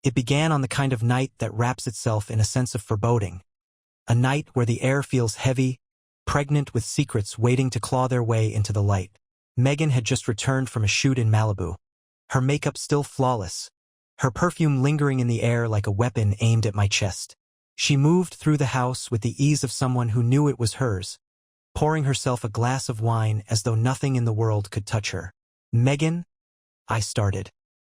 It began on the kind of night that wraps itself in a sense of foreboding. A night where the air feels heavy, pregnant with secrets waiting to claw their way into the light. Megan had just returned from a shoot in Malibu. Her makeup still flawless, her perfume lingering in the air like a weapon aimed at my chest. She moved through the house with the ease of someone who knew it was hers, pouring herself a glass of wine as though nothing in the world could touch her. "Megan," I started,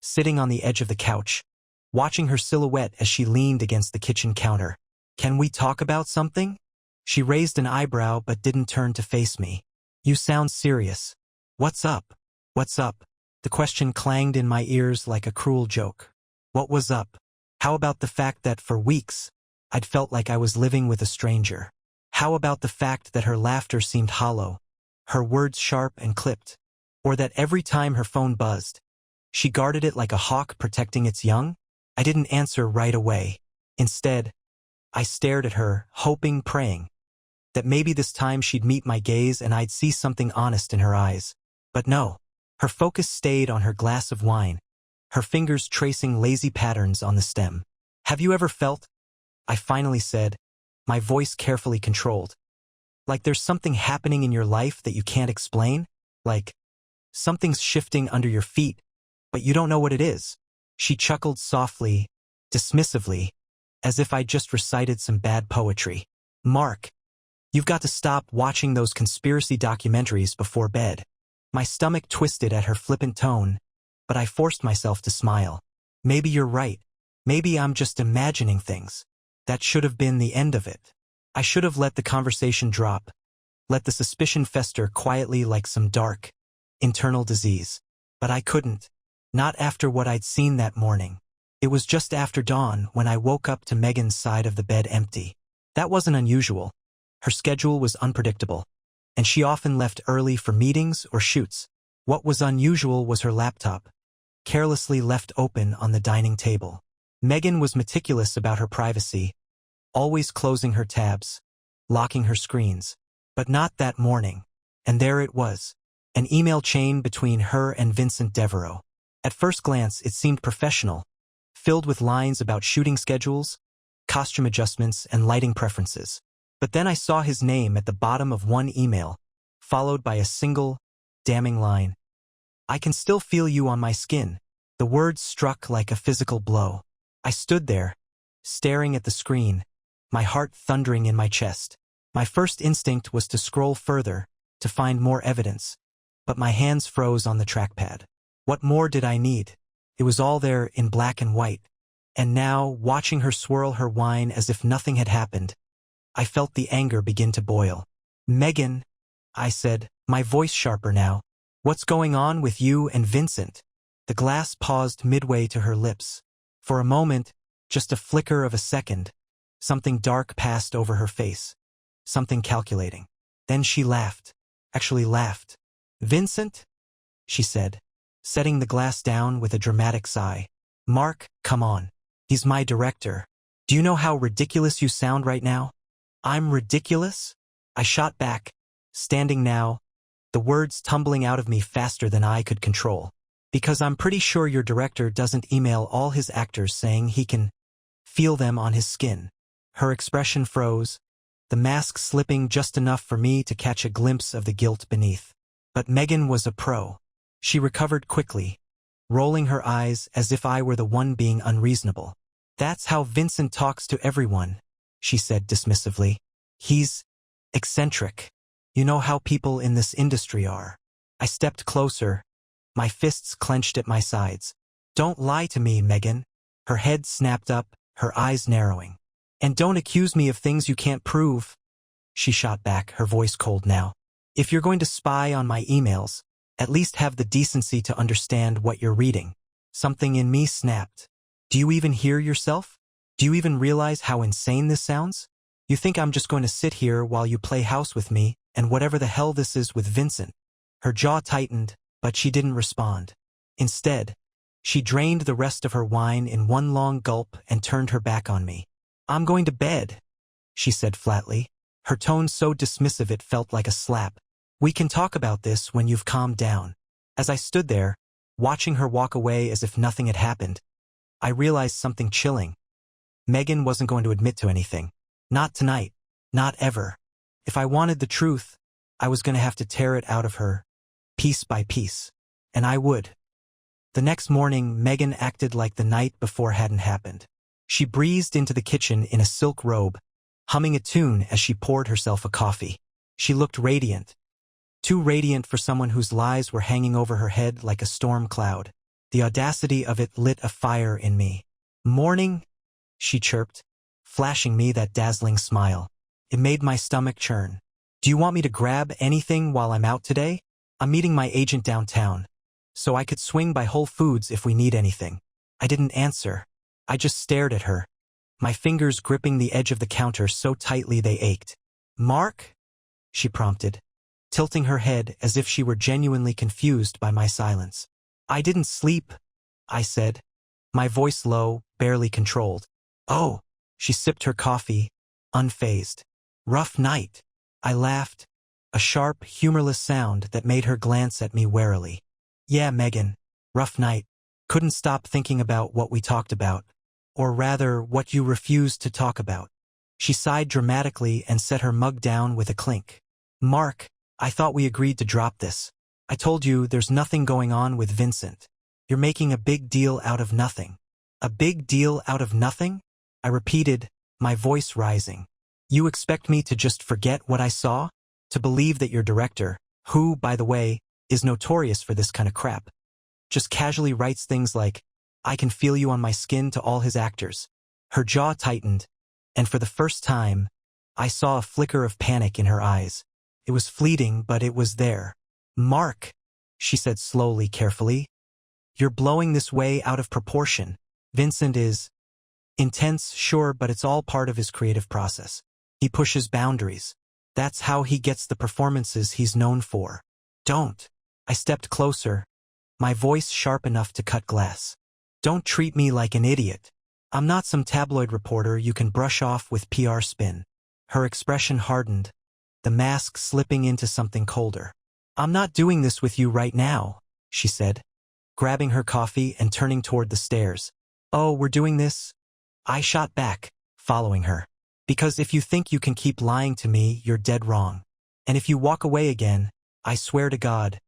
sitting on the edge of the couch, watching her silhouette as she leaned against the kitchen counter. "Can we talk about something?" She raised an eyebrow but didn't turn to face me. "You sound serious. What's up? What's up?" The question clanged in my ears like a cruel joke. What was up? How about the fact that for weeks, I'd felt like I was living with a stranger? How about the fact that her laughter seemed hollow, her words sharp and clipped, or that every time her phone buzzed, she guarded it like a hawk protecting its young? I didn't answer right away. Instead, I stared at her, hoping, praying, that maybe this time she'd meet my gaze and I'd see something honest in her eyes. But no, her focus stayed on her glass of wine, her fingers tracing lazy patterns on the stem. "Have you ever felt," I finally said, my voice carefully controlled, "like there's something happening in your life that you can't explain? Like something's shifting under your feet, but you don't know what it is?" She chuckled softly, dismissively, as if I'd just recited some bad poetry. "Mark, you've got to stop watching those conspiracy documentaries before bed." My stomach twisted at her flippant tone, but I forced myself to smile. "Maybe you're right. Maybe I'm just imagining things." That should have been the end of it. I should have let the conversation drop, let the suspicion fester quietly like some dark, internal disease. But I couldn't. Not after what I'd seen that morning. It was just after dawn when I woke up to Megan's side of the bed empty. That wasn't unusual. Her schedule was unpredictable, and she often left early for meetings or shoots. What was unusual was her laptop, carelessly left open on the dining table. Megan was meticulous about her privacy, always closing her tabs, locking her screens. But not that morning. And there it was, an email chain between her and Vincent Devereaux. At first glance, it seemed professional, filled with lines about shooting schedules, costume adjustments, and lighting preferences. But then I saw his name at the bottom of one email, followed by a single, damning line. "I can still feel you on my skin." The words struck like a physical blow. I stood there, staring at the screen, my heart thundering in my chest. My first instinct was to scroll further, to find more evidence, but my hands froze on the trackpad. What more did I need? It was all there in black and white. And now, watching her swirl her wine as if nothing had happened, I felt the anger begin to boil. "Megan," I said, my voice sharper now, "what's going on with you and Vincent?" The glass paused midway to her lips. For a moment, just a flicker of a second, something dark passed over her face, something calculating. Then she laughed, actually laughed. "Vincent?" she said, setting the glass down with a dramatic sigh. "Mark, come on. He's my director. Do you know how ridiculous you sound right now?" "I'm ridiculous?" I shot back, standing now, the words tumbling out of me faster than I could control. "Because I'm pretty sure your director doesn't email all his actors saying he can feel them on his skin." Her expression froze, the mask slipping just enough for me to catch a glimpse of the guilt beneath. But Megan was a pro. She recovered quickly, rolling her eyes as if I were the one being unreasonable. "That's how Vincent talks to everyone," she said dismissively. "He's eccentric. You know how people in this industry are." I stepped closer, my fists clenched at my sides. "Don't lie to me, Megan." Her head snapped up, her eyes narrowing. "And don't accuse me of things you can't prove." She shot back, her voice cold now. "If you're going to spy on my emails, at least have the decency to understand what you're reading." Something in me snapped. "Do you even hear yourself? Do you even realize how insane this sounds? You think I'm just going to sit here while you play house with me and whatever the hell this is with Vincent?" Her jaw tightened, but she didn't respond. Instead, she drained the rest of her wine in one long gulp and turned her back on me. "I'm going to bed," she said flatly, her tone so dismissive it felt like a slap. "We can talk about this when you've calmed down." As I stood there, watching her walk away as if nothing had happened, I realized something chilling. Megan wasn't going to admit to anything. Not tonight. Not ever. If I wanted the truth, I was going to have to tear it out of her, piece by piece. And I would. The next morning, Megan acted like the night before hadn't happened. She breezed into the kitchen in a silk robe, humming a tune as she poured herself a coffee. She looked radiant. Too radiant for someone whose lies were hanging over her head like a storm cloud. The audacity of it lit a fire in me. "Morning," she chirped, flashing me that dazzling smile. It made my stomach churn. "Do you want me to grab anything while I'm out today? I'm meeting my agent downtown, so I could swing by Whole Foods if we need anything." I didn't answer. I just stared at her, my fingers gripping the edge of the counter so tightly they ached. "Mark?" she prompted, tilting her head as if she were genuinely confused by my silence. "I didn't sleep," I said, my voice low, barely controlled. "Oh," she sipped her coffee, unfazed. "Rough night." I laughed, a sharp, humorless sound that made her glance at me warily. "Yeah, Megan, rough night. Couldn't stop thinking about what we talked about. Or rather, what you refused to talk about." She sighed dramatically and set her mug down with a clink. "Mark, I thought we agreed to drop this. I told you there's nothing going on with Vincent. You're making a big deal out of nothing." "A big deal out of nothing?" I repeated, my voice rising. "You expect me to just forget what I saw? To believe that your director, who, by the way, is notorious for this kind of crap, just casually writes things like, 'I can feel you on my skin' to all his actors?" Her jaw tightened, and for the first time, I saw a flicker of panic in her eyes. It was fleeting, but it was there. "Mark," she said slowly, carefully, "you're blowing this way out of proportion. Vincent is intense, sure, but it's all part of his creative process. He pushes boundaries. That's how he gets the performances he's known for. Don't." I stepped closer, my voice sharp enough to cut glass. "Don't treat me like an idiot. I'm not some tabloid reporter you can brush off with PR spin." Her expression hardened, the mask slipping into something colder. "I'm not doing this with you right now," she said, grabbing her coffee and turning toward the stairs. "Oh, we're doing this?" I shot back, following her. "Because if you think you can keep lying to me, you're dead wrong. And if you walk away again, I swear to God."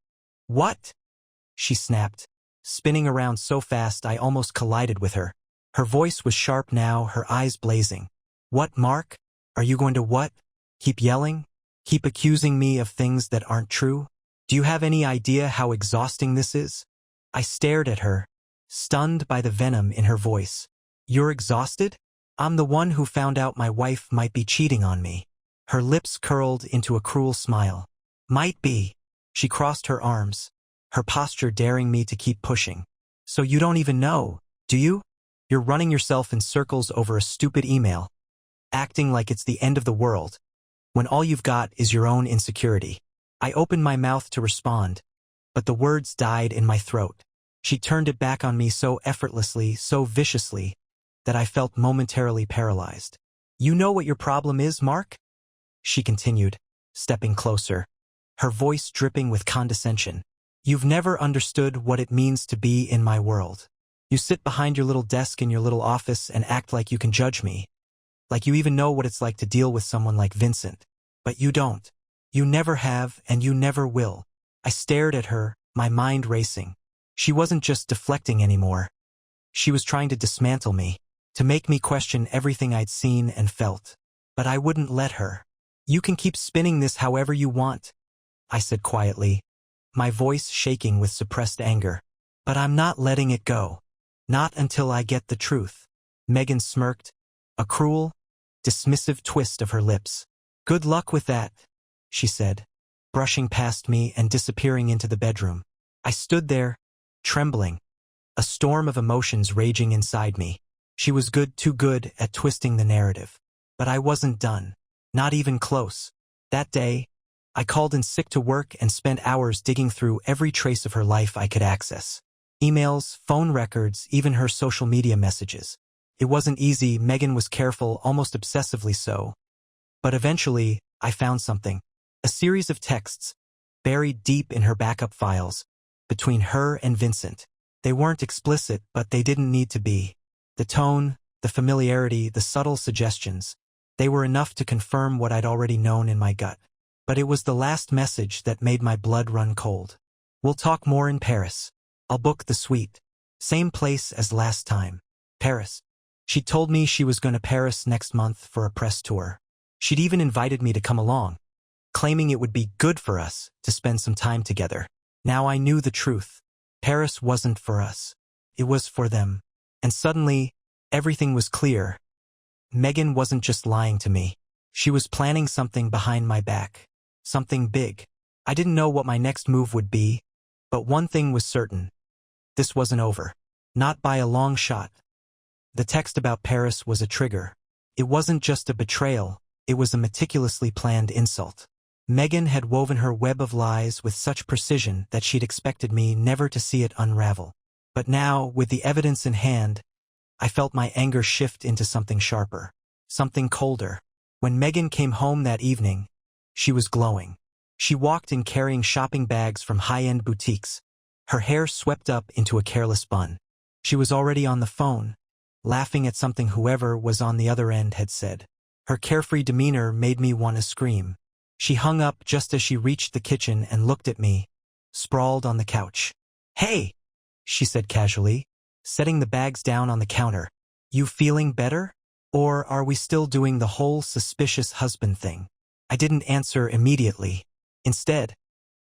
"What?" she snapped, spinning around so fast I almost collided with her. Her voice was sharp now, her eyes blazing. "What, Mark? Are you going to what? Keep yelling? Keep accusing me of things that aren't true? Do you have any idea how exhausting this is?" I stared at her, stunned by the venom in her voice. "You're exhausted? I'm the one who found out my wife might be cheating on me." Her lips curled into a cruel smile. "Might be." She crossed her arms, her posture daring me to keep pushing. "So you don't even know, do you? You're running yourself in circles over a stupid email, acting like it's the end of the world, when all you've got is your own insecurity." I opened my mouth to respond, but the words died in my throat. She turned it back on me so effortlessly, so viciously, that I felt momentarily paralyzed. "You know what your problem is, Mark?" she continued, stepping closer, her voice dripping with condescension. "You've never understood what it means to be in my world. You sit behind your little desk in your little office and act like you can judge me, like you even know what it's like to deal with someone like Vincent. But you don't. You never have, and you never will." I stared at her, my mind racing. She wasn't just deflecting anymore. She was trying to dismantle me, to make me question everything I'd seen and felt. But I wouldn't let her. "You can keep spinning this however you want," I said quietly, my voice shaking with suppressed anger. "But I'm not letting it go. Not until I get the truth." Megan smirked, a cruel, dismissive twist of her lips. "Good luck with that," she said, brushing past me and disappearing into the bedroom. I stood there, trembling, a storm of emotions raging inside me. She was too good at twisting the narrative. But I wasn't done. Not even close. That day, I called in sick to work and spent hours digging through every trace of her life I could access. Emails, phone records, even her social media messages. It wasn't easy. Megan was careful, almost obsessively so. But eventually, I found something. A series of texts, buried deep in her backup files, between her and Vincent. They weren't explicit, but they didn't need to be. The tone, the familiarity, the subtle suggestions, they were enough to confirm what I'd already known in my gut. But it was the last message that made my blood run cold. We'll talk more in Paris. I'll book the suite. Same place as last time. Paris. She'd told me she was going to Paris next month for a press tour. She'd even invited me to come along, claiming it would be good for us to spend some time together. Now I knew the truth. Paris wasn't for us. It was for them. And suddenly, everything was clear. Megan wasn't just lying to me. She was planning something behind my back. Something big. I didn't know what my next move would be, but one thing was certain. This wasn't over. Not by a long shot. The text about Paris was a trigger. It wasn't just a betrayal, it was a meticulously planned insult. Megan had woven her web of lies with such precision that she'd expected me never to see it unravel. But now, with the evidence in hand, I felt my anger shift into something sharper, something colder. When Megan came home that evening, she was glowing. She walked in carrying shopping bags from high-end boutiques, her hair swept up into a careless bun. She was already on the phone, laughing at something whoever was on the other end had said. Her carefree demeanor made me want to scream. She hung up just as she reached the kitchen and looked at me, sprawled on the couch. "Hey," she said casually, setting the bags down on the counter. "You feeling better? Or are we still doing the whole suspicious husband thing?" I didn't answer immediately. Instead,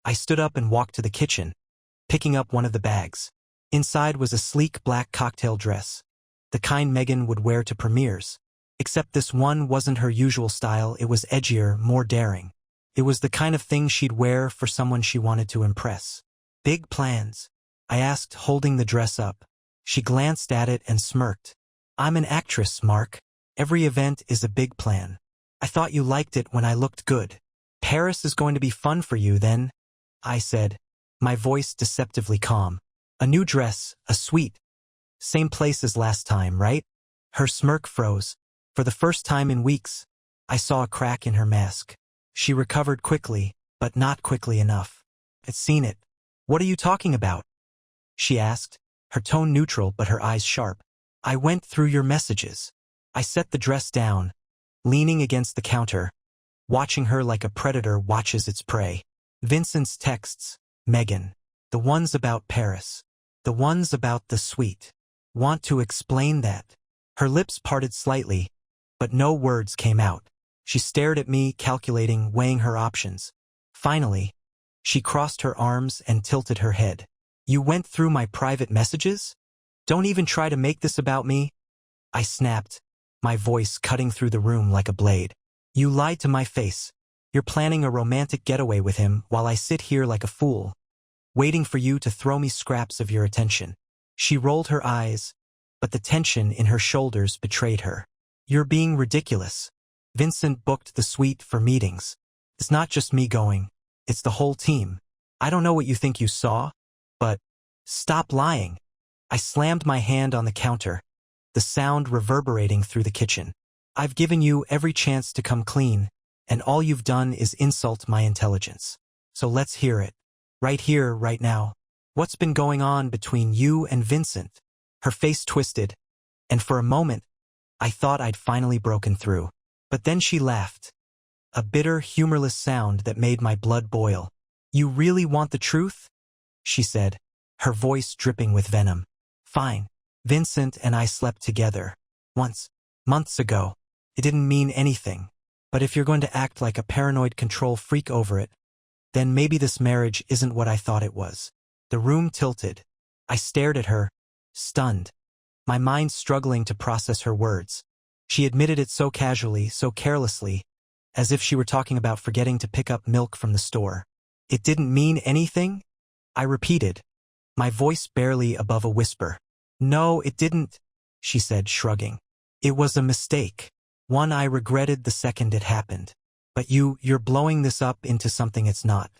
I stood up and walked to the kitchen, picking up one of the bags. Inside was a sleek black cocktail dress, the kind Megan would wear to premieres. Except this one wasn't her usual style, it was edgier, more daring. It was the kind of thing she'd wear for someone she wanted to impress. "Big plans?" I asked, holding the dress up. She glanced at it and smirked. "I'm an actress, Mark. Every event is a big plan. I thought you liked it when I looked good." "Paris is going to be fun for you, then," I said, my voice deceptively calm. "A new dress, a suite. Same place as last time, right?" Her smirk froze. For the first time in weeks, I saw a crack in her mask. She recovered quickly, but not quickly enough. "I'd seen it." "What are you talking about?" she asked, her tone neutral but her eyes sharp. "I went through your messages." I set the dress down, leaning against the counter, watching her like a predator watches its prey. Vincent's texts, Megan. The ones about Paris. The ones about the suite. "Want to explain that?" Her lips parted slightly, but no words came out. She stared at me, calculating, weighing her options. Finally, she crossed her arms and tilted her head. "You went through my private messages? Don't even try to make this about me." I snapped, my voice cutting through the room like a blade. "You lied to my face. You're planning a romantic getaway with him while I sit here like a fool, waiting for you to throw me scraps of your attention." She rolled her eyes, but the tension in her shoulders betrayed her. "You're being ridiculous. Vincent booked the suite for meetings. It's not just me going, it's the whole team. I don't know what you think you saw, but stop lying." I slammed my hand on the counter, the sound reverberating through the kitchen. "I've given you every chance to come clean, and all you've done is insult my intelligence. So let's hear it. Right here, right now. What's been going on between you and Vincent?" Her face twisted, and for a moment, I thought I'd finally broken through. But then she laughed. A bitter, humorless sound that made my blood boil. "You really want the truth?" she said, her voice dripping with venom. "Fine. Vincent and I slept together. Once. Months ago. It didn't mean anything. But if you're going to act like a paranoid control freak over it, then maybe this marriage isn't what I thought it was." The room tilted. I stared at her, stunned, my mind struggling to process her words. She admitted it so casually, so carelessly, as if she were talking about forgetting to pick up milk from the store. "It didn't mean anything?" I repeated, my voice barely above a whisper. "No, it didn't," she said, shrugging. "It was a mistake. One I regretted the second it happened. But you're blowing this up into something it's not.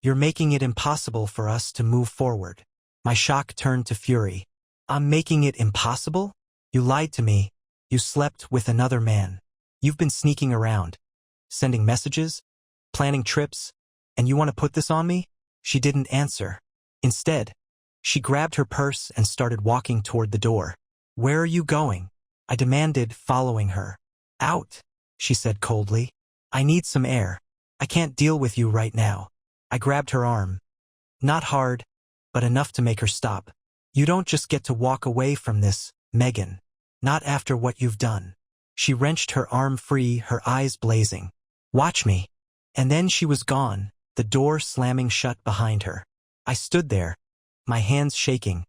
You're making it impossible for us to move forward." My shock turned to fury. "I'm making it impossible? You lied to me. You slept with another man. You've been sneaking around, sending messages, planning trips, and you want to put this on me?" She didn't answer. Instead, she grabbed her purse and started walking toward the door. Where are you going? I demanded, following her. Out, she said coldly. I need some air. I can't deal with you right now. I grabbed her arm. Not hard, but enough to make her stop. You don't just get to walk away from this, Megan. Not after what you've done. She wrenched her arm free, her eyes blazing. Watch me. And then she was gone, the door slamming shut behind her. I stood there, my hands shaking,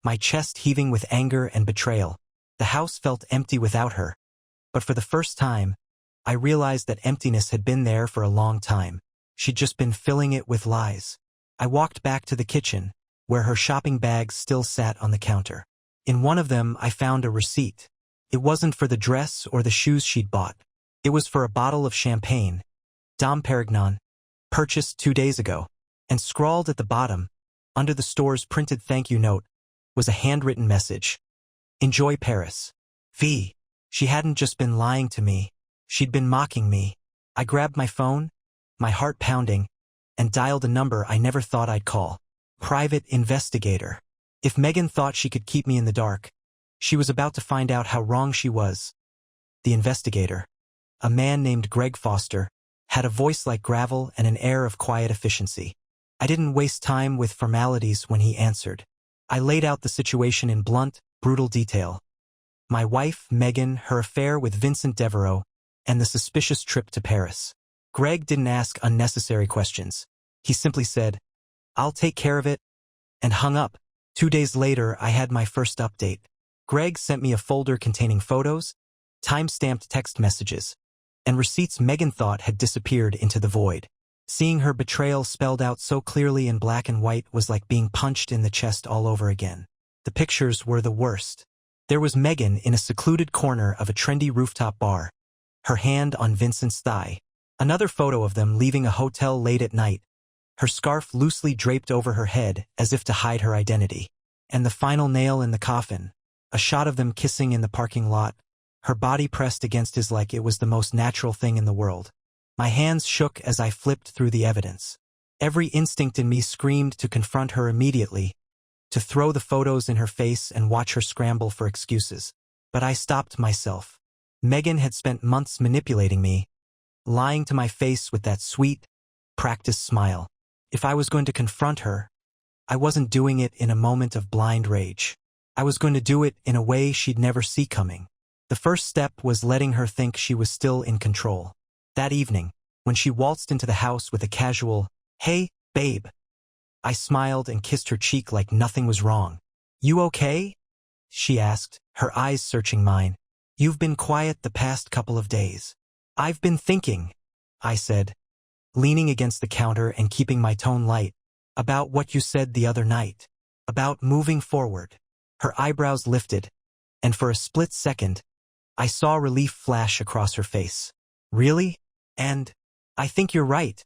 my chest heaving with anger and betrayal. The house felt empty without her. But for the first time, I realized that emptiness had been there for a long time. She'd just been filling it with lies. I walked back to the kitchen, where her shopping bags still sat on the counter. In one of them, I found a receipt. It wasn't for the dress or the shoes she'd bought. It was for a bottle of champagne, Dom Perignon, purchased 2 days ago. And scrawled at the bottom, under the store's printed thank you note, was a handwritten message. Enjoy Paris. V. She hadn't just been lying to me. She'd been mocking me. I grabbed my phone, my heart pounding, and dialed a number I never thought I'd call. Private investigator. If Megan thought she could keep me in the dark, she was about to find out how wrong she was. The investigator, a man named Greg Foster, had a voice like gravel and an air of quiet efficiency. I didn't waste time with formalities when he answered. I laid out the situation in blunt, brutal detail. My wife, Megan, her affair with Vincent Devereaux, and the suspicious trip to Paris. Greg didn't ask unnecessary questions. He simply said, I'll take care of it, and hung up. 2 days later, I had my first update. Greg sent me a folder containing photos, time-stamped text messages, and receipts Megan thought had disappeared into the void. Seeing her betrayal spelled out so clearly in black and white was like being punched in the chest all over again. The pictures were the worst. There was Megan in a secluded corner of a trendy rooftop bar, her hand on Vincent's thigh. Another photo of them leaving a hotel late at night, her scarf loosely draped over her head as if to hide her identity. And the final nail in the coffin, a shot of them kissing in the parking lot, her body pressed against his like it was the most natural thing in the world. My hands shook as I flipped through the evidence. Every instinct in me screamed to confront her immediately, to throw the photos in her face and watch her scramble for excuses. But I stopped myself. Megan had spent months manipulating me, lying to my face with that sweet, practiced smile. If I was going to confront her, I wasn't doing it in a moment of blind rage. I was going to do it in a way she'd never see coming. The first step was letting her think she was still in control. That evening, when she waltzed into the house with a casual, "Hey, babe," I smiled and kissed her cheek like nothing was wrong. "You okay?" she asked, her eyes searching mine. "You've been quiet the past couple of days." "I've been thinking," I said, leaning against the counter and keeping my tone light, "about what you said the other night. About moving forward." Her eyebrows lifted, and for a split second, I saw relief flash across her face. "Really? And I think you're right,"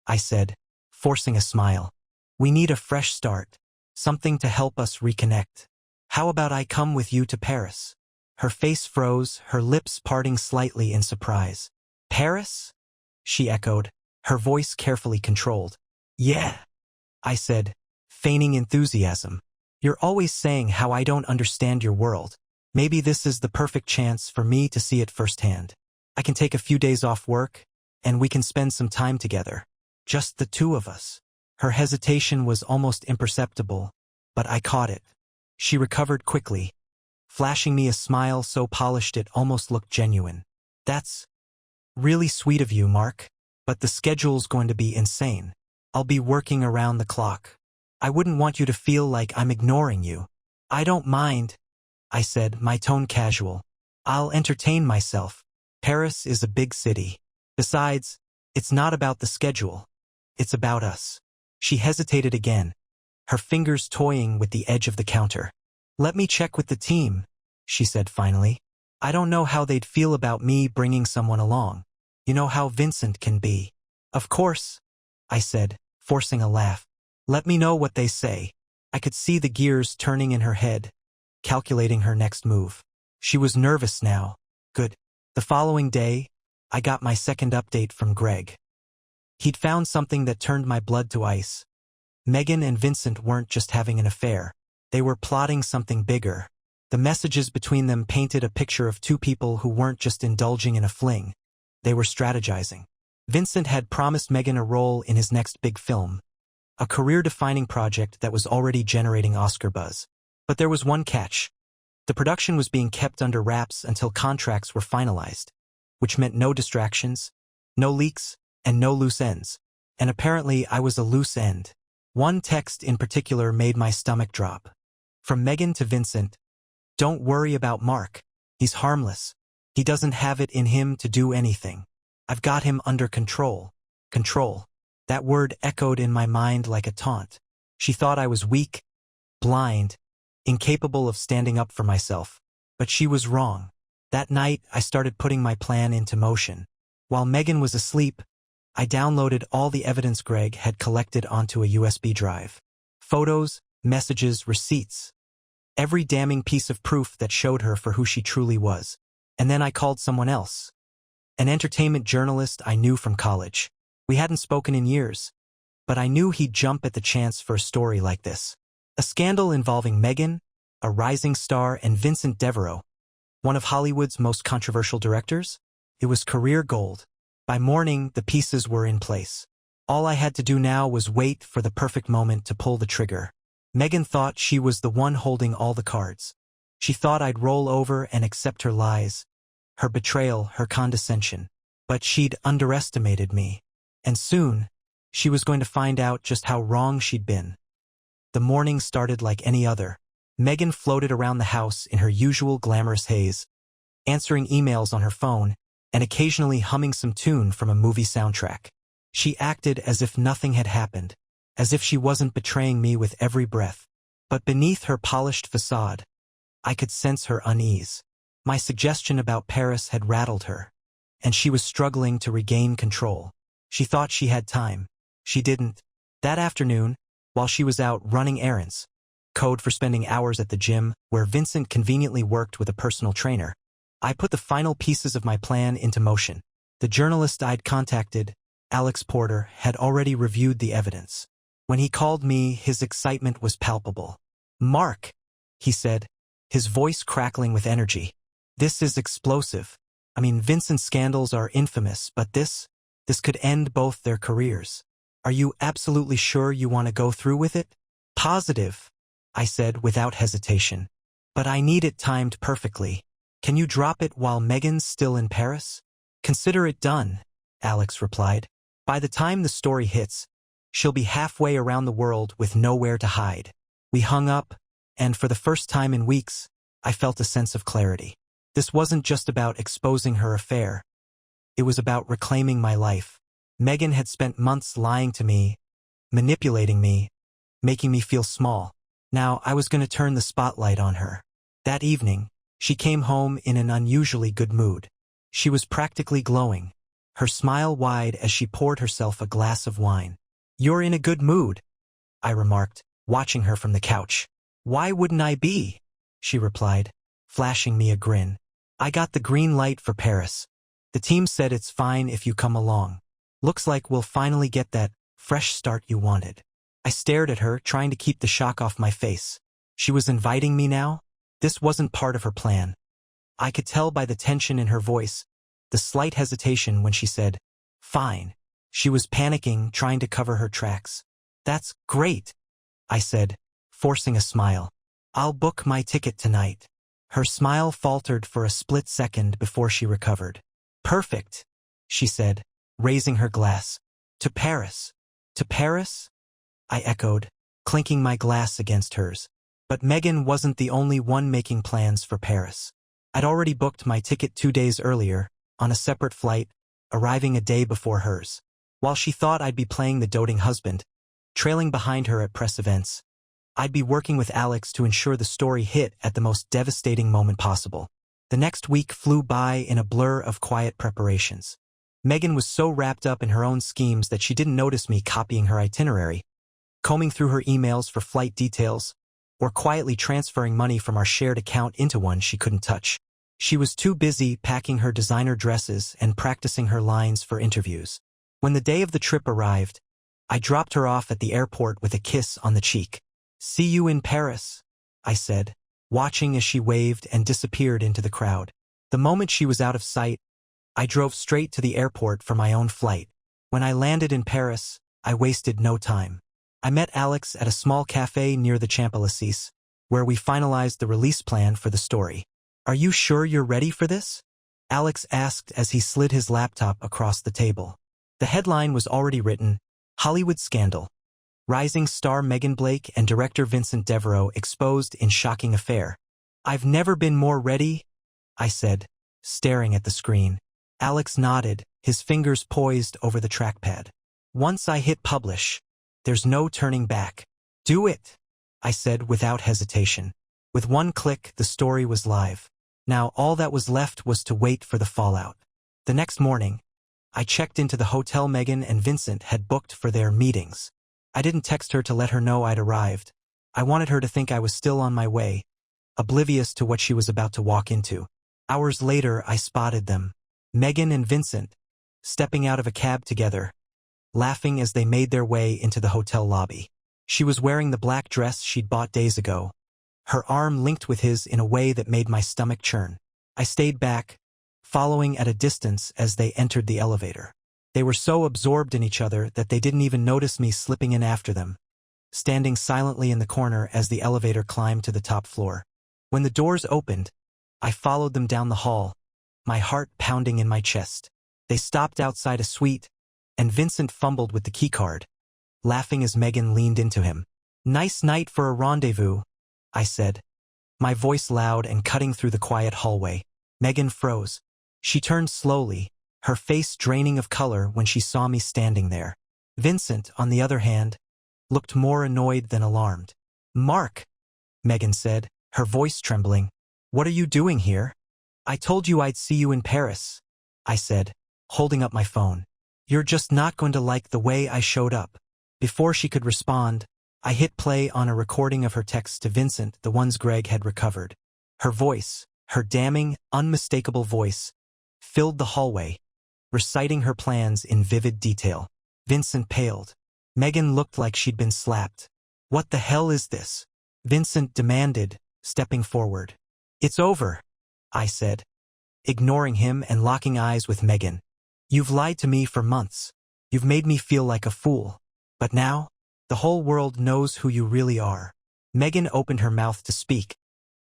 I said, forcing a smile. "We need a fresh start, something to help us reconnect. How about I come with you to Paris?" Her face froze, her lips parting slightly in surprise. "Paris?" she echoed, her voice carefully controlled. "Yeah," I said, feigning enthusiasm. "You're always saying how I don't understand your world. Maybe this is the perfect chance for me to see it firsthand. I can take a few days off work, and we can spend some time together. Just the two of us." Her hesitation was almost imperceptible, but I caught it. She recovered quickly, flashing me a smile so polished it almost looked genuine. "That's really sweet of you, Mark, but the schedule's going to be insane. I'll be working around the clock. I wouldn't want you to feel like I'm ignoring you." "I don't mind," I said, my tone casual. "I'll entertain myself. Paris is a big city. Besides, it's not about the schedule. It's about us." She hesitated again, her fingers toying with the edge of the counter. "Let me check with the team," she said finally. "I don't know how they'd feel about me bringing someone along. You know how Vincent can be." "Of course," I said, forcing a laugh. "Let me know what they say." I could see the gears turning in her head, calculating her next move. She was nervous now. Good. The following day, I got my second update from Greg. He'd found something that turned my blood to ice. Megan and Vincent weren't just having an affair. They were plotting something bigger. The messages between them painted a picture of two people who weren't just indulging in a fling. They were strategizing. Vincent had promised Megan a role in his next big film, a career-defining project that was already generating Oscar buzz. But there was one catch. The production was being kept under wraps until contracts were finalized, which meant no distractions, no leaks, and no loose ends. And apparently I was a loose end. One text in particular made my stomach drop. From Megan to Vincent, "Don't worry about Mark. He's harmless. He doesn't have it in him to do anything. I've got him under control." Control. That word echoed in my mind like a taunt. She thought I was weak, blind, incapable of standing up for myself. But she was wrong. That night, I started putting my plan into motion. While Megan was asleep, I downloaded all the evidence Greg had collected onto a USB drive. Photos, messages, receipts. Every damning piece of proof that showed her for who she truly was. And then I called someone else. An entertainment journalist I knew from college. We hadn't spoken in years, but I knew he'd jump at the chance for a story like this. A scandal involving Megan, a rising star, and Vincent Devereaux, one of Hollywood's most controversial directors. It was career gold. By morning, the pieces were in place. All I had to do now was wait for the perfect moment to pull the trigger. Megan thought she was the one holding all the cards. She thought I'd roll over and accept her lies, her betrayal, her condescension. But she'd underestimated me. And soon, she was going to find out just how wrong she'd been. The morning started like any other. Megan floated around the house in her usual glamorous haze, answering emails on her phone and occasionally humming some tune from a movie soundtrack. She acted as if nothing had happened, as if she wasn't betraying me with every breath. But beneath her polished facade, I could sense her unease. My suggestion about Paris had rattled her, and she was struggling to regain control. She thought she had time. She didn't. That afternoon, while she was out running errands, code for spending hours at the gym, where Vincent conveniently worked with a personal trainer, I put the final pieces of my plan into motion. The journalist I'd contacted, Alex Porter, had already reviewed the evidence. When he called me, his excitement was palpable. "Mark," he said, his voice crackling with energy. "This is explosive. I mean, Vincent's scandals are infamous, but this could end both their careers. Are you absolutely sure you want to go through with it?" "Positive," I said without hesitation. "But I need it timed perfectly. Can you drop it while Megan's still in Paris?" "Consider it done," Alex replied. "By the time the story hits, she'll be halfway around the world with nowhere to hide." We hung up, and for the first time in weeks, I felt a sense of clarity. This wasn't just about exposing her affair. It was about reclaiming my life. Megan had spent months lying to me, manipulating me, making me feel small. Now I was going to turn the spotlight on her. That evening, she came home in an unusually good mood. She was practically glowing, her smile wide as she poured herself a glass of wine. "You're in a good mood," I remarked, watching her from the couch. "Why wouldn't I be?" she replied, flashing me a grin. "I got the green light for Paris. The team said it's fine if you come along. Looks like we'll finally get that fresh start you wanted." I stared at her, trying to keep the shock off my face. She was inviting me now? This wasn't part of her plan. I could tell by the tension in her voice, the slight hesitation when she said, "Fine." She was panicking, trying to cover her tracks. "That's great," I said, forcing a smile. "I'll book my ticket tonight." Her smile faltered for a split second before she recovered. "Perfect," she said, raising her glass. "To Paris." "To Paris?" I echoed, clinking my glass against hers. But Megan wasn't the only one making plans for Paris. I'd already booked my ticket 2 days earlier, on a separate flight, arriving a day before hers. While she thought I'd be playing the doting husband, trailing behind her at press events, I'd be working with Alex to ensure the story hit at the most devastating moment possible. The next week flew by in a blur of quiet preparations. Megan was so wrapped up in her own schemes that she didn't notice me copying her itinerary, combing through her emails for flight details, or quietly transferring money from our shared account into one she couldn't touch. She was too busy packing her designer dresses and practicing her lines for interviews. When the day of the trip arrived, I dropped her off at the airport with a kiss on the cheek. "See you in Paris," I said, watching as she waved and disappeared into the crowd. The moment she was out of sight, I drove straight to the airport for my own flight. When I landed in Paris, I wasted no time. I met Alex at a small cafe near the Champs-Élysées, where we finalized the release plan for the story. "Are you sure you're ready for this?" Alex asked as he slid his laptop across the table. The headline was already written, "Hollywood Scandal. Rising star Megan Blake and director Vincent Devereaux exposed in shocking affair." "I've never been more ready," I said, staring at the screen. Alex nodded, his fingers poised over the trackpad. "Once I hit publish, there's no turning back." "Do it," I said without hesitation. With one click, the story was live. Now all that was left was to wait for the fallout. The next morning, I checked into the hotel Megan and Vincent had booked for their meetings. I didn't text her to let her know I'd arrived. I wanted her to think I was still on my way, oblivious to what she was about to walk into. Hours later, I spotted them, Megan and Vincent, stepping out of a cab together, laughing as they made their way into the hotel lobby. She was wearing the black dress she'd bought days ago, her arm linked with his in a way that made my stomach churn. I stayed back, following at a distance as they entered the elevator. They were so absorbed in each other that they didn't even notice me slipping in after them, standing silently in the corner as the elevator climbed to the top floor. When the doors opened, I followed them down the hall, my heart pounding in my chest. They stopped outside a suite, and Vincent fumbled with the keycard, laughing as Megan leaned into him. "Nice night for a rendezvous," I said, my voice loud and cutting through the quiet hallway. Megan froze. She turned slowly, her face draining of color when she saw me standing there. Vincent, on the other hand, looked more annoyed than alarmed. "Mark," Megan said, her voice trembling, "what are you doing here?" "I told you I'd see you in Paris," I said, holding up my phone. "You're just not going to like the way I showed up." Before she could respond, I hit play on a recording of her texts to Vincent, the ones Greg had recovered. Her voice, her damning, unmistakable voice, filled the hallway, reciting her plans in vivid detail. Vincent paled. Megan looked like she'd been slapped. "What the hell is this?" Vincent demanded, stepping forward. "It's over," I said, ignoring him and locking eyes with Megan. "You've lied to me for months. You've made me feel like a fool. But now, the whole world knows who you really are." Megan opened her mouth to speak,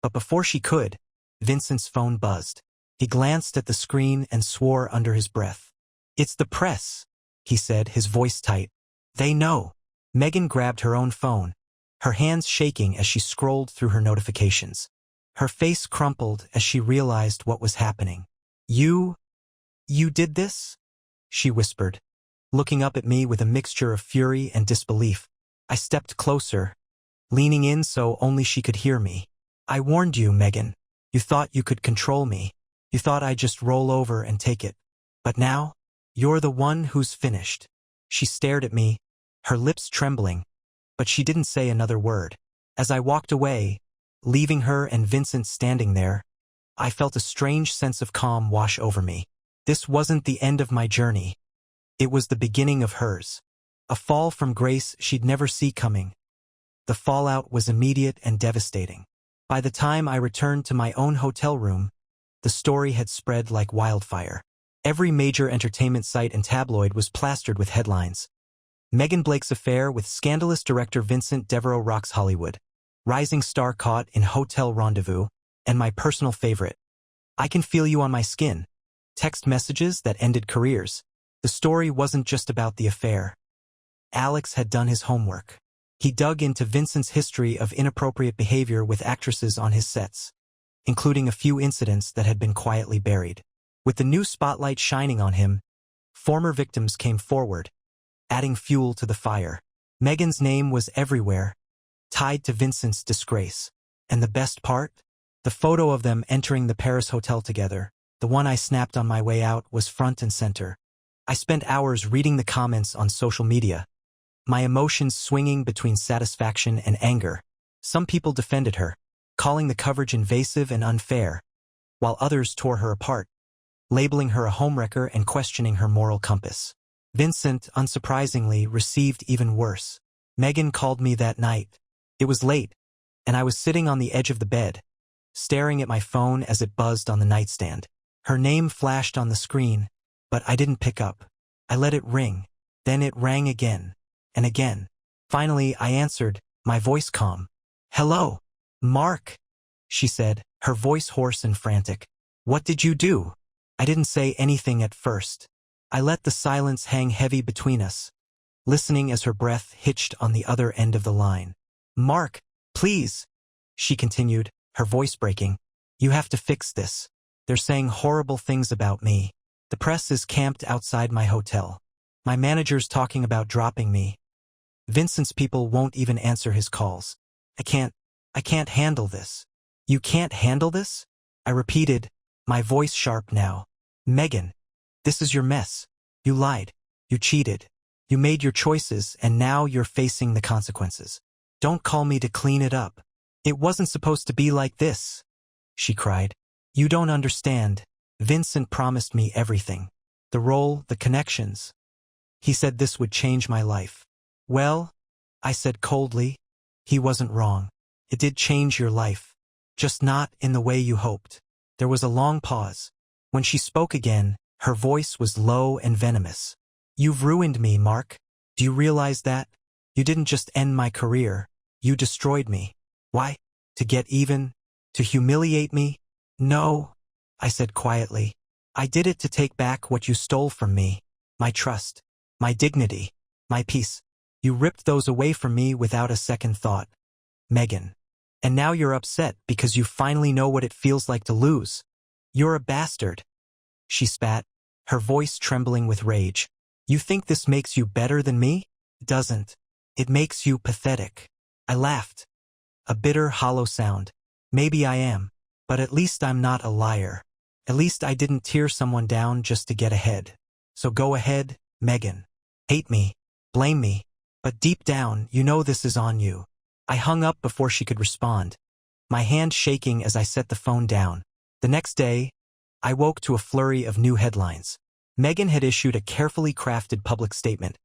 but before she could, Vincent's phone buzzed. He glanced at the screen and swore under his breath. "It's the press," he said, his voice tight. "They know." Megan grabbed her own phone, her hands shaking as she scrolled through her notifications. Her face crumpled as she realized what was happening. You did this?" she whispered, looking up at me with a mixture of fury and disbelief. I stepped closer, leaning in so only she could hear me. "I warned you, Megan. You thought you could control me. You thought I'd just roll over and take it. But now, you're the one who's finished." She stared at me, her lips trembling, but she didn't say another word. As I walked away, leaving her and Vincent standing there, I felt a strange sense of calm wash over me. This wasn't the end of my journey. It was the beginning of hers. A fall from grace she'd never see coming. The fallout was immediate and devastating. By the time I returned to my own hotel room, the story had spread like wildfire. Every major entertainment site and tabloid was plastered with headlines. Megan Blake's affair with scandalous director Vincent Devereaux rocks Hollywood. Rising star caught in hotel rendezvous. And my personal favorite, "I can feel you on my skin." Text messages that ended careers. The story wasn't just about the affair. Alex had done his homework. He dug into Vincent's history of inappropriate behavior with actresses on his sets, including a few incidents that had been quietly buried. With the new spotlight shining on him, former victims came forward, adding fuel to the fire. Megan's name was everywhere, tied to Vincent's disgrace. And the best part? The photo of them entering the Paris hotel together, the one I snapped on my way out, was front and center. I spent hours reading the comments on social media, my emotions swinging between satisfaction and anger. Some people defended her, calling the coverage invasive and unfair, while others tore her apart, labeling her a homewrecker and questioning her moral compass. Vincent, unsurprisingly, received even worse. Megan called me that night. It was late, and I was sitting on the edge of the bed, staring at my phone as it buzzed on the nightstand. Her name flashed on the screen, but I didn't pick up. I let it ring. Then it rang again, and again. Finally, I answered, my voice calm. "Hello, Mark," she said, her voice hoarse and frantic. "What did you do?" I didn't say anything at first. I let the silence hang heavy between us, listening as her breath hitched on the other end of the line. "Mark, please," she continued, her voice breaking. "You have to fix this. They're saying horrible things about me. The press is camped outside my hotel. My manager's talking about dropping me. Vincent's people won't even answer his calls. I can't handle this." "You can't handle this?" I repeated, my voice sharp now. "Megan, this is your mess. You lied. You cheated. You made your choices, and now you're facing the consequences. Don't call me to clean it up. It wasn't supposed to be like this," she cried. "You don't understand. Vincent promised me everything. The role, the connections. He said this would change my life." "Well," I said coldly, "he wasn't wrong. It did change your life. Just not in the way you hoped." There was a long pause. When she spoke again, her voice was low and venomous. "You've ruined me, Mark. Do you realize that? You didn't just end my career. You destroyed me. Why? To get even? To humiliate me?" "No," I said quietly. "I did it to take back what you stole from me. My trust, my dignity, my peace. You ripped those away from me without a second thought, Megan. And now you're upset because you finally know what it feels like to lose. You're a bastard." She spat, her voice trembling with rage. "You think this makes you better than me? It doesn't. It makes you pathetic." I laughed. A bitter, hollow sound. "Maybe I am, but at least I'm not a liar. At least I didn't tear someone down just to get ahead. So go ahead, Megan. Hate me, blame me, but deep down, you know this is on you." I hung up before she could respond, my hand shaking as I set the phone down. The next day, I woke to a flurry of new headlines. Megan had issued a carefully crafted public statement,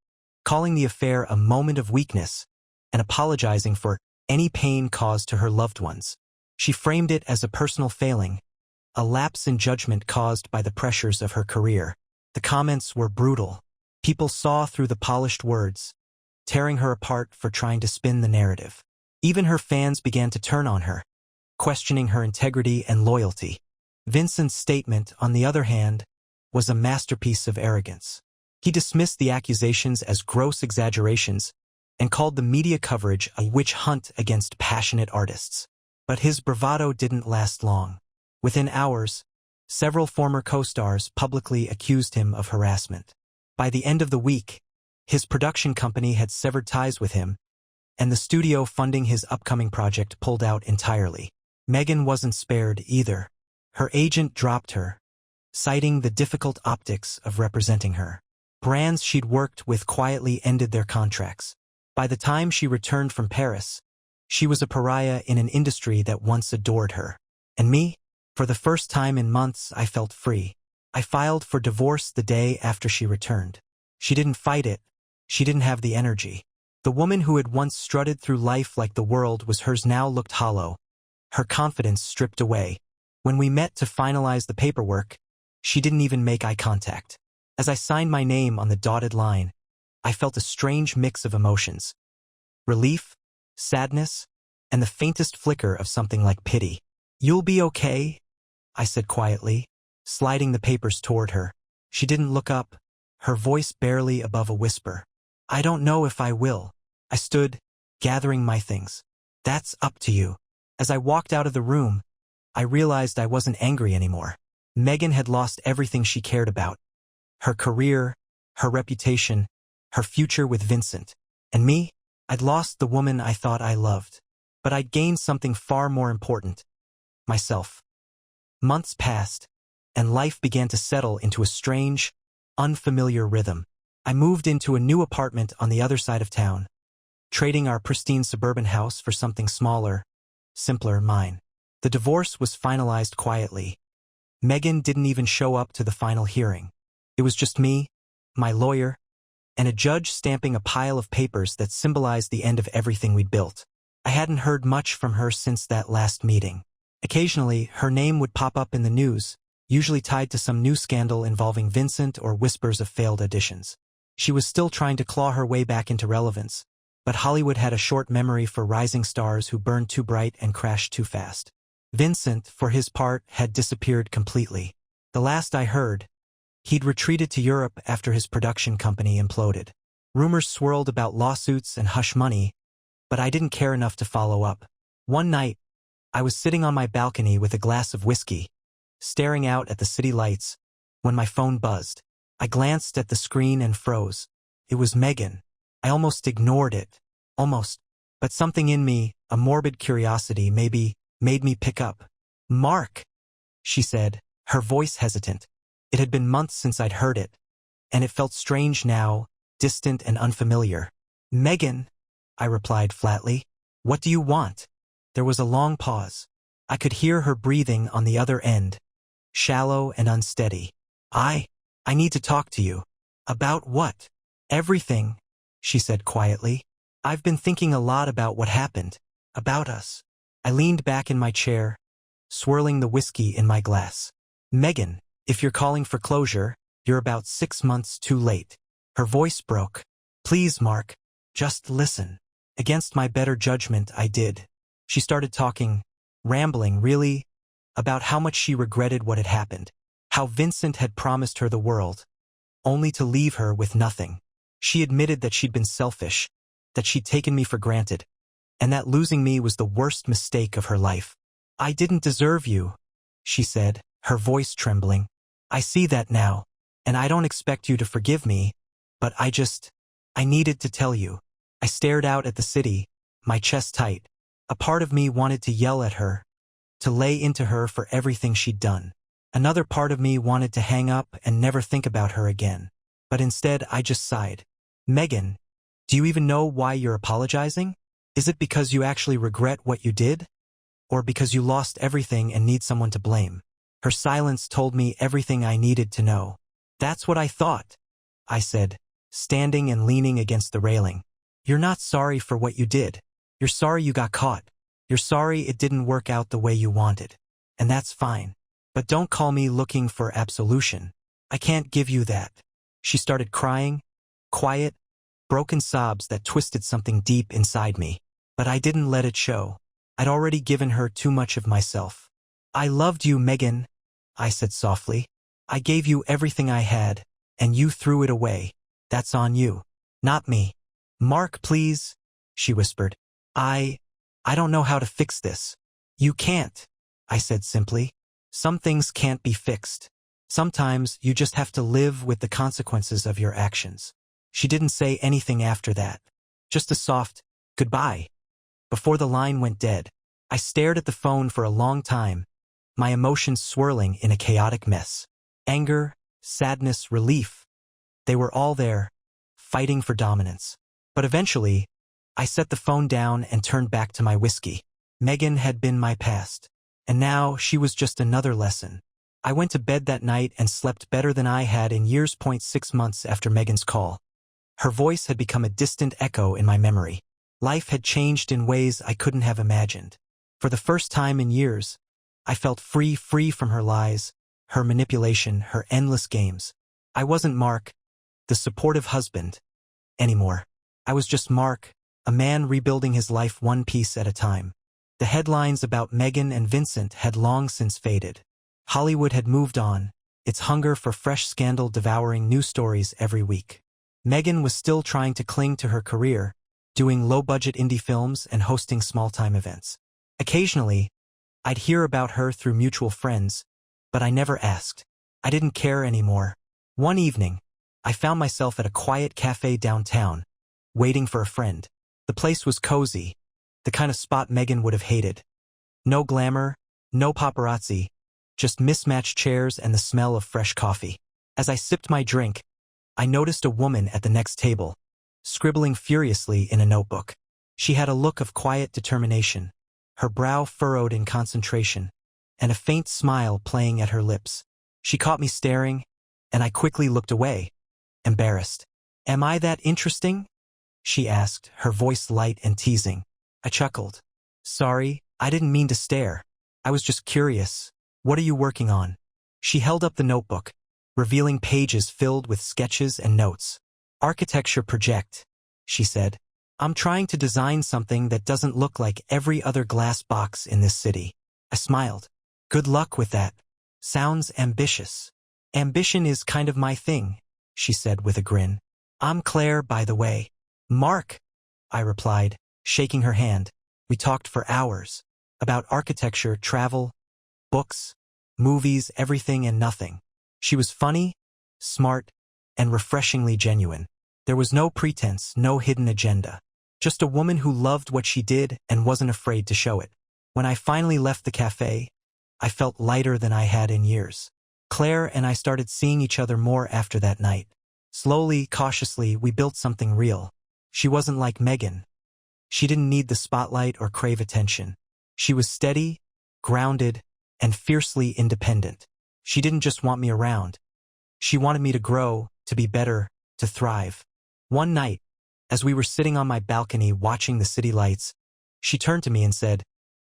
calling the affair a moment of weakness and apologizing for any pain caused to her loved ones. She framed it as a personal failing, a lapse in judgment caused by the pressures of her career. The comments were brutal. People saw through the polished words, tearing her apart for trying to spin the narrative. Even her fans began to turn on her, questioning her integrity and loyalty. Vincent's statement, on the other hand, was a masterpiece of arrogance. He dismissed the accusations as gross exaggerations and called the media coverage a witch hunt against passionate artists. But his bravado didn't last long. Within hours, several former co-stars publicly accused him of harassment. By the end of the week, his production company had severed ties with him, and the studio funding his upcoming project pulled out entirely. Megan wasn't spared either. Her agent dropped her, citing the difficult optics of representing her. Brands she'd worked with quietly ended their contracts. By the time she returned from Paris, she was a pariah in an industry that once adored her. And me? For the first time in months, I felt free. I filed for divorce the day after she returned. She didn't fight it. She didn't have the energy. The woman who had once strutted through life like the world was hers now looked hollow, her confidence stripped away. When we met to finalize the paperwork, she didn't even make eye contact. As I signed my name on the dotted line, I felt a strange mix of emotions. Relief, sadness, and the faintest flicker of something like pity. "You'll be okay," I said quietly, sliding the papers toward her. She didn't look up, her voice barely above a whisper. "I don't know if I will." I stood, gathering my things. "That's up to you." As I walked out of the room, I realized I wasn't angry anymore. Megan had lost everything she cared about. Her career, her reputation, her future with Vincent. And me? I'd lost the woman I thought I loved. But I'd gained something far more important. Myself. Months passed, and life began to settle into a strange, unfamiliar rhythm. I moved into a new apartment on the other side of town, trading our pristine suburban house for something smaller, simpler, mine. The divorce was finalized quietly. Megan didn't even show up to the final hearing. It was just me, my lawyer, and a judge stamping a pile of papers that symbolized the end of everything we'd built. I hadn't heard much from her since that last meeting. Occasionally, her name would pop up in the news, usually tied to some new scandal involving Vincent or whispers of failed auditions. She was still trying to claw her way back into relevance, but Hollywood had a short memory for rising stars who burned too bright and crashed too fast. Vincent, for his part, had disappeared completely. The last I heard, he'd retreated to Europe after his production company imploded. Rumors swirled about lawsuits and hush money, but I didn't care enough to follow up. One night, I was sitting on my balcony with a glass of whiskey, staring out at the city lights, when my phone buzzed. I glanced at the screen and froze. It was Megan. I almost ignored it. Almost. But something in me, a morbid curiosity maybe, made me pick up. "Mark," she said, her voice hesitant. It had been months since I'd heard it, and it felt strange now, distant and unfamiliar. "Megan," I replied flatly. "What do you want?" There was a long pause. I could hear her breathing on the other end, shallow and unsteady. I need to talk to you." "About what?" "Everything," she said quietly. "I've been thinking a lot about what happened. About us." I leaned back in my chair, swirling the whiskey in my glass. "Megan, if you're calling for closure, you're about 6 months too late." Her voice broke. "Please, Mark, just listen." Against my better judgment, I did. She started talking, rambling, really, about how much she regretted what had happened. How Vincent had promised her the world, only to leave her with nothing. She admitted that she'd been selfish, that she'd taken me for granted, and that losing me was the worst mistake of her life. "I didn't deserve you," she said, her voice trembling. "I see that now, and I don't expect you to forgive me, but I needed to tell you." I stared out at the city, my chest tight. A part of me wanted to yell at her, to lay into her for everything she'd done. Another part of me wanted to hang up and never think about her again. But instead, I just sighed. "Megan, do you even know why you're apologizing? Is it because you actually regret what you did? Or because you lost everything and need someone to blame?" Her silence told me everything I needed to know. "That's what I thought," I said, standing and leaning against the railing. "You're not sorry for what you did. You're sorry you got caught. You're sorry it didn't work out the way you wanted. And that's fine. But don't call me looking for absolution. I can't give you that." She started crying, quiet, broken sobs that twisted something deep inside me. But I didn't let it show. I'd already given her too much of myself. "I loved you, Megan," I said softly. "I gave you everything I had, and you threw it away. That's on you, not me." "Mark, please," she whispered. I don't know how to fix this." "You can't," I said simply. "Some things can't be fixed. Sometimes you just have to live with the consequences of your actions." She didn't say anything after that. Just a soft, "Goodbye," before the line went dead. I stared at the phone for a long time, my emotions swirling in a chaotic mess. Anger, sadness, relief. They were all there, fighting for dominance. But eventually, I set the phone down and turned back to my whiskey. Megan had been my past, and now she was just another lesson. I went to bed that night and slept better than I had in years. 6 months after Megan's call. Her voice had become a distant echo in my memory. Life had changed in ways I couldn't have imagined. For the first time in years, I felt free from her lies, her manipulation, her endless games. I wasn't Mark, the supportive husband, anymore. I was just Mark, a man rebuilding his life one piece at a time. The headlines about Megan and Vincent had long since faded. Hollywood had moved on, its hunger for fresh scandal devouring new stories every week. Megan was still trying to cling to her career, doing low-budget indie films and hosting small-time events. Occasionally, I'd hear about her through mutual friends, but I never asked. I didn't care anymore. One evening, I found myself at a quiet cafe downtown, waiting for a friend. The place was cozy, the kind of spot Megan would have hated. No glamour, no paparazzi, just mismatched chairs and the smell of fresh coffee. As I sipped my drink, I noticed a woman at the next table, scribbling furiously in a notebook. She had a look of quiet determination, her brow furrowed in concentration, and a faint smile playing at her lips. She caught me staring, and I quickly looked away, embarrassed. "Am I that interesting?" she asked, her voice light and teasing. I chuckled. "Sorry, I didn't mean to stare." I was just curious. What are you working on? She held up the notebook, revealing pages filled with sketches and notes. Architecture project, she said. I'm trying to design something that doesn't look like every other glass box in this city. I smiled. Good luck with that. Sounds ambitious. Ambition is kind of my thing, she said with a grin. I'm Claire, by the way. Mark, I replied, shaking her hand. We talked for hours. About architecture, travel, books, movies, everything and nothing. She was funny, smart, and refreshingly genuine. There was no pretense, no hidden agenda. Just a woman who loved what she did and wasn't afraid to show it. When I finally left the cafe, I felt lighter than I had in years. Claire and I started seeing each other more after that night. Slowly, cautiously, we built something real. She wasn't like Megan. She didn't need the spotlight or crave attention. She was steady, grounded, and fiercely independent. She didn't just want me around. She wanted me to grow, to be better, to thrive. One night, as we were sitting on my balcony watching the city lights, she turned to me and said,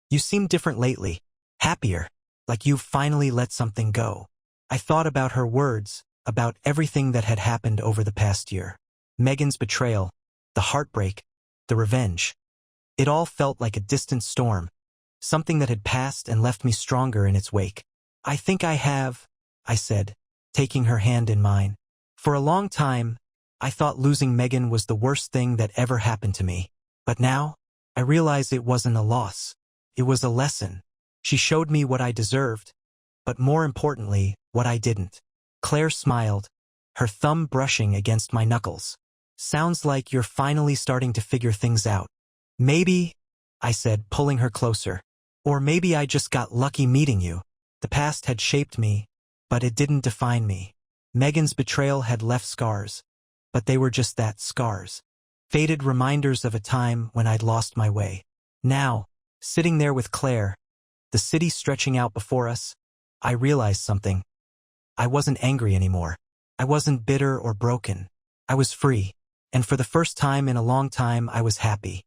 "You seem different lately, happier, like you've finally let something go." I thought about her words, about everything that had happened over the past year. Megan's betrayal, the heartbreak, the revenge. It all felt like a distant storm, something that had passed and left me stronger in its wake. I think I have, I said, taking her hand in mine. For a long time, I thought losing Megan was the worst thing that ever happened to me. But now, I realize it wasn't a loss. It was a lesson. She showed me what I deserved, but more importantly, what I didn't. Claire smiled, her thumb brushing against my knuckles. Sounds like you're finally starting to figure things out. Maybe, I said, pulling her closer. Or maybe I just got lucky meeting you. The past had shaped me, but it didn't define me. Megan's betrayal had left scars, but they were just that, scars. Faded reminders of a time when I'd lost my way. Now, sitting there with Claire, the city stretching out before us, I realized something. I wasn't angry anymore. I wasn't bitter or broken. I was free, and for the first time in a long time I was happy.